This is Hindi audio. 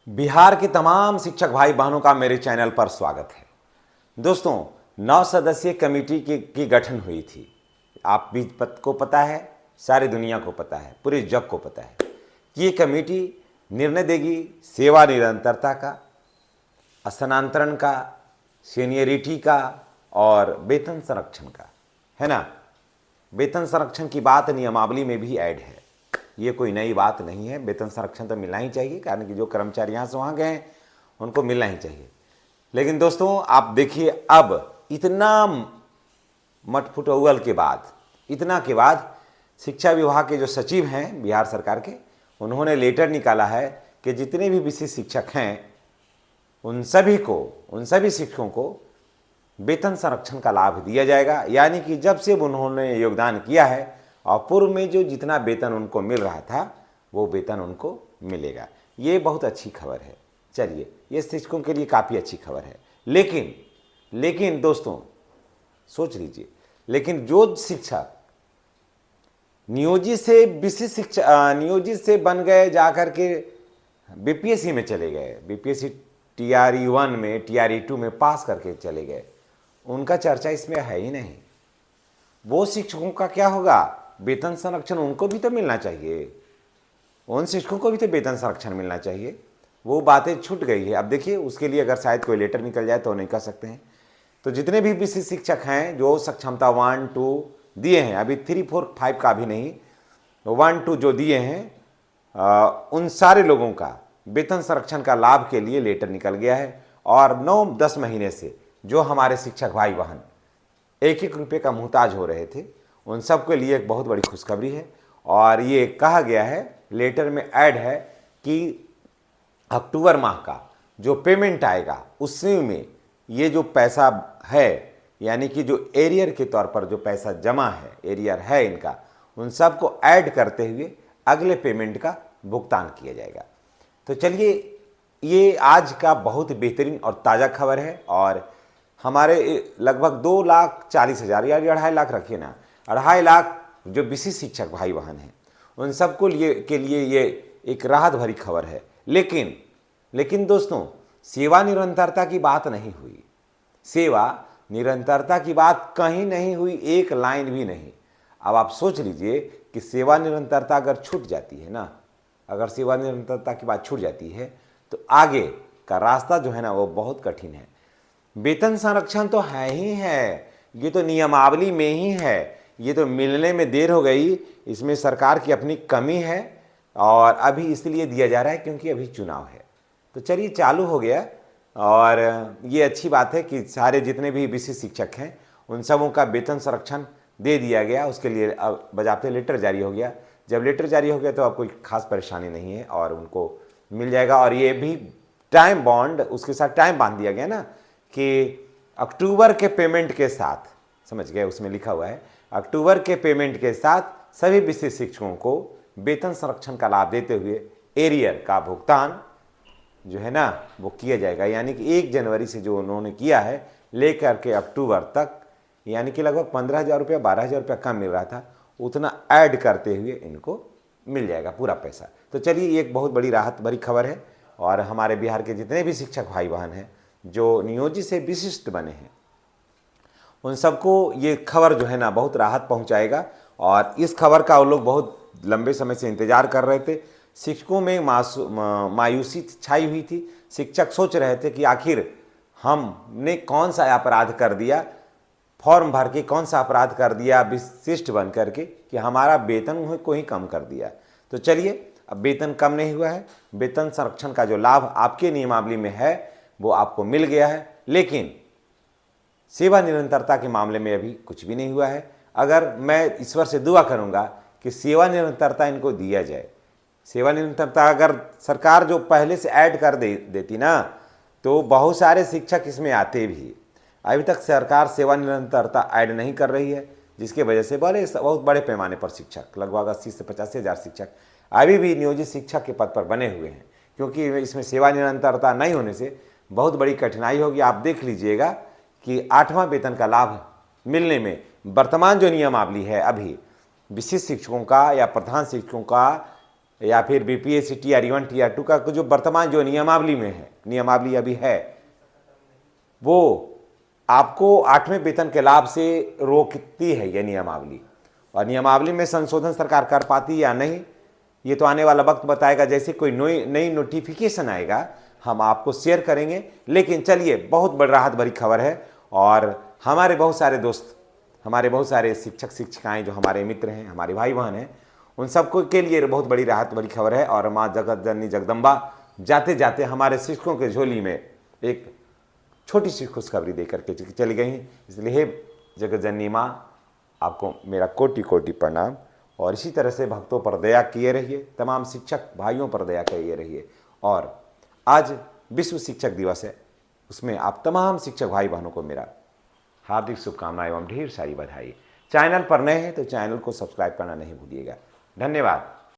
बिहार के तमाम शिक्षक भाई बहनों का मेरे चैनल पर स्वागत है। दोस्तों, 9 सदस्यीय कमेटी की गठन हुई थी। आप भी को पता है, सारी दुनिया को पता है, पूरे जग को पता है कि ये कमेटी निर्णय देगी सेवा निरंतरता का, स्थानांतरण का, सीनियरिटी का और वेतन संरक्षण का, है ना। वेतन संरक्षण की बात नियमावली में भी ऐड है। ये कोई नई बात नहीं है। वेतन संरक्षण तो मिलना ही चाहिए, कारण कि जो कर्मचारी यहाँ से वहाँ गए हैं उनको मिलना ही चाहिए। लेकिन दोस्तों, आप देखिए, अब इतना मटफुटौल के बाद, इतना के बाद शिक्षा विभाग के जो सचिव हैं बिहार सरकार के, उन्होंने लेटर निकाला है कि जितने भी विशिष्ट शिक्षक हैं उन सभी शिक्षकों को वेतन संरक्षण का लाभ दिया जाएगा। यानी कि जब से उन्होंने योगदान किया है और पूर्व में जो जितना वेतन उनको मिल रहा था वो वेतन उनको मिलेगा। ये बहुत अच्छी खबर है। चलिए, ये शिक्षकों के लिए काफ़ी अच्छी खबर है। लेकिन दोस्तों सोच लीजिए, लेकिन जो शिक्षक नियोजित से बन गए, जाकर के बीपीएससी में चले गए, बीपीएससी टीआरई 1 में, टीआरई 2 में पास करके चले गए, उनका चर्चा इसमें है ही नहीं। वो शिक्षकों का क्या होगा? वेतन संरक्षण उनको भी तो मिलना चाहिए, उन शिक्षकों को भी तो वेतन संरक्षण मिलना चाहिए। वो बातें छूट गई है। अब देखिए, उसके लिए अगर शायद कोई लेटर निकल जाए तो नहीं कर सकते हैं। तो जितने भी विशिष्ट शिक्षक हैं जो सक्षमता 1, 2 दिए हैं, अभी 3, 4, 5 का भी नहीं, 1, 2 जो दिए हैं, उन सारे लोगों का वेतन संरक्षण का लाभ के लिए लेटर निकल गया है। और 9-10 महीने से जो हमारे शिक्षक भाई बहन 1-1 रुपये का मुहताज हो रहे थे, उन सब के लिए एक बहुत बड़ी खुशखबरी है। और ये कहा गया है, लेटर में ऐड है कि अक्टूबर माह का जो पेमेंट आएगा उसी में ये जो पैसा है, यानी कि जो एरियर के तौर पर जो पैसा जमा है, एरियर है इनका, उन सब को ऐड करते हुए अगले पेमेंट का भुगतान किया जाएगा। तो चलिए, ये आज का बहुत बेहतरीन और ताज़ा खबर है। और हमारे लगभग 2,40,000 या 2.5 लाख रखिए ना, 2.5 लाख जो विशिष्ट शिक्षक भाई बहन हैं, उन सबको के लिए ये एक राहत भरी खबर है। लेकिन दोस्तों, सेवा निरंतरता की बात नहीं हुई। सेवा निरंतरता की बात कहीं नहीं हुई, एक लाइन भी नहीं। अब आप सोच लीजिए कि सेवा निरंतरता अगर छूट जाती है ना, अगर सेवा निरंतरता की बात छूट जाती है तो आगे का रास्ता जो है ना वो बहुत कठिन है। वेतन संरक्षण तो है ही है, ये तो नियमावली में ही है, ये तो मिलने में देर हो गई, इसमें सरकार की अपनी कमी है और अभी इसलिए दिया जा रहा है क्योंकि अभी चुनाव है। तो चलिए, चालू हो गया और ये अच्छी बात है कि सारे जितने भी विशिष्ट शिक्षक हैं उन सबों का वेतन संरक्षण दे दिया गया। उसके लिए अब बजाते लेटर जारी हो गया। जब लेटर जारी हो गया तो अब कोई खास परेशानी नहीं है और उनको मिल जाएगा। और ये भी टाइम बॉन्ड, उसके साथ टाइम बांध दिया गया ना कि अक्टूबर के पेमेंट के साथ, समझ गए, उसमें लिखा हुआ है अक्टूबर के पेमेंट के साथ सभी विशिष्ट शिक्षकों को वेतन संरक्षण का लाभ देते हुए एरियर का भुगतान जो है ना वो किया जाएगा। यानी कि 1 जनवरी से जो उन्होंने किया है लेकर के अक्टूबर तक, यानी कि लगभग 15,000 रुपया, 12,000 रुपया कम मिल रहा था, उतना ऐड करते हुए इनको मिल जाएगा पूरा पैसा। तो चलिए, ये एक बहुत बड़ी राहत भरी खबर है। और हमारे बिहार के जितने भी शिक्षक भाई बहन हैं जो नियोजित से विशिष्ट बने हैं, उन सबको ये खबर जो है ना बहुत राहत पहुंचाएगा। और इस खबर का वो लोग बहुत लंबे समय से इंतजार कर रहे थे। शिक्षकों में मायूसी छाई हुई थी। शिक्षक सोच रहे थे कि आखिर हमने कौन सा अपराध कर दिया, फॉर्म भर के कौन सा अपराध कर दिया विशिष्ट बन करके कि हमारा वेतन को ही कम कर दिया। तो चलिए, अब वेतन कम नहीं हुआ है, वेतन संरक्षण का जो लाभ आपके नियमावली में है वो आपको मिल गया है। लेकिन सेवा निरंतरता के मामले में अभी कुछ भी नहीं हुआ है। अगर मैं ईश्वर से दुआ करूंगा कि सेवा निरंतरता इनको दिया जाए। सेवा निरंतरता अगर सरकार जो पहले से ऐड कर देती ना, तो बहुत सारे शिक्षक इसमें आते भी। अभी तक सरकार सेवा निरंतरता ऐड नहीं कर रही है, जिसके वजह से बहुत बड़े पैमाने पर शिक्षक, लगभग 80 से 85 हज़ार शिक्षक अभी भी नियोजित शिक्षक के पद पर बने हुए हैं। क्योंकि इसमें सेवा निरंतरता नहीं होने से बहुत बड़ी कठिनाई होगी। आप देख लीजिएगा कि 8वां वेतन का लाभ मिलने में वर्तमान जो नियमावली है, अभी विशिष्ट शिक्षकों का या प्रधान शिक्षकों का या फिर बीपीएससी टीआर1 टीआर2 का जो वर्तमान जो नियमावली में है, नियमावली अभी है, वो आपको 8वें वेतन के लाभ से रोकती है ये नियमावली। और नियमावली में संशोधन सरकार कर पाती या नहीं, ये तो आने वाला वक्त बताएगा। जैसे कोई नई नोटिफिकेशन आएगा हम आपको शेयर करेंगे। लेकिन चलिए, बहुत बड़ी राहत भरी खबर है, और हमारे बहुत सारे दोस्त, हमारे बहुत सारे शिक्षक शिक्षिकाएं जो हमारे मित्र हैं, हमारे भाई बहन हैं, उन सबको के लिए बहुत बड़ी राहत भरी खबर है। और माँ जगत जननी जगदम्बा जाते जाते हमारे शिक्षकों के झोली में एक छोटी सी खुशखबरी देकर के चली गई। इसलिए हे जगत जननी माँ, आपको मेरा कोटि कोटि प्रणाम। और इसी तरह से भक्तों पर दया किए रहिए, तमाम शिक्षक भाइयों पर दया किए रहिए। और आज विश्व शिक्षक दिवस है, उसमें आप तमाम शिक्षक भाई बहनों को मेरा हार्दिक शुभकामनाएं एवं ढेर सारी बधाई। चैनल पर नए हैं तो चैनल को सब्सक्राइब करना नहीं भूलिएगा। धन्यवाद।